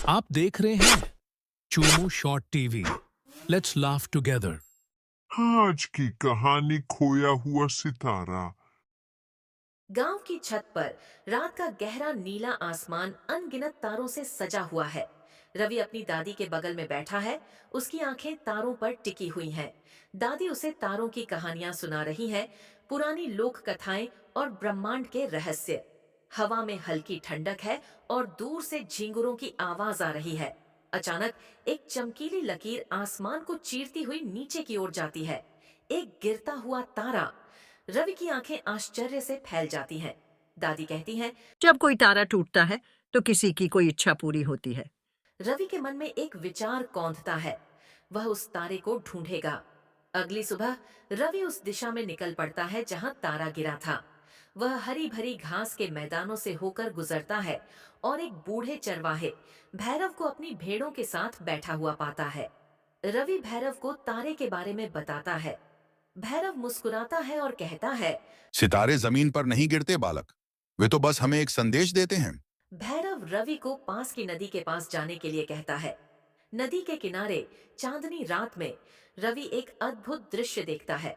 आप देख रहे हैं चूमू short TV. Let's laugh together. आज की कहानी खोया हुआ सितारा। गांव की छत पर रात का गहरा नीला आसमान अनगिनत तारों से सजा हुआ है। रवि अपनी दादी के बगल में बैठा है। उसकी आंखें तारों पर टिकी हुई हैं। दादी उसे तारों की कहानियां सुना रही है, पुरानी लोक कथाएं और ब्रह्मांड के रहस्य। हवा में हल्की ठंडक है और दूर से झिंगुरों की आवाज आ रही है। अचानक एक चमकीली लकीर आसमान को चीरती हुई नीचे की ओर जाती है। एक गिरता हुआ तारा। रवि की आंखें आश्चर्य से फैल जाती हैं। दादी कहती हैं, जब कोई तारा टूटता है तो किसी की कोई इच्छा पूरी होती है। रवि के मन में एक विचार कौंधता है। वह उस तारे को ढूंढेगा। अगली सुबह रवि उस दिशा में निकल पड़ता है जहां तारा गिरा था। वह हरी भरी घास के मैदानों से होकर गुजरता है और एक बूढ़े चरवाहे भैरव को अपनी भेड़ों के साथ बैठा हुआ पाता है। रवि भैरव को तारे के बारे में बताता है। भैरव मुस्कुराता है और कहता है, सितारे जमीन पर नहीं गिरते बालक, वे तो बस हमें एक संदेश देते हैं। भैरव रवि को पास की नदी के पास जाने के लिए कहता है। नदी के किनारे चांदनी रात में रवि एक अद्भुत दृश्य देखता है।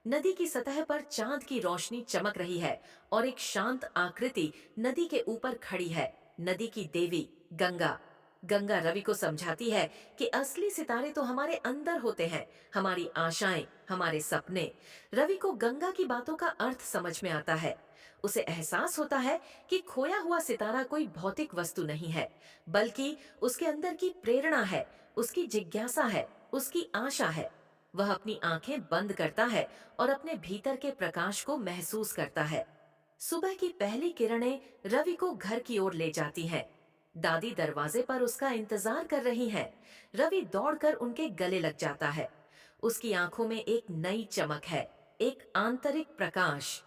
नदी की सतह पर चांद की रोशनी चमक रही है और एक शांत आकृति नदी के ऊपर खड़ी है। नदी की देवी गंगा। गंगा रवि को समझाती है कि असली सितारे तो हमारे अंदर होते हैं, हमारी आशाएं, हमारे सपने। रवि को गंगा की बातों का अर्थ समझ में आता है। उसे एहसास होता है कि खोया हुआ सितारा कोई भौतिक वस्तु नहीं है, बल्कि उसके अंदर की प्रेरणा है, उसकी जिज्ञासा है, उसकी आशा है। वह अपनी आंखें बंद करता है और अपने भीतर के प्रकाश को महसूस करता है। सुबह की पहली किरणें रवि को घर की ओर ले जाती हैं। दादी दरवाजे पर उसका इंतजार कर रही हैं। रवि दौड़कर उनके गले लग जाता है। उसकी आंखों में एक नई चमक है, एक आंतरिक प्रकाश।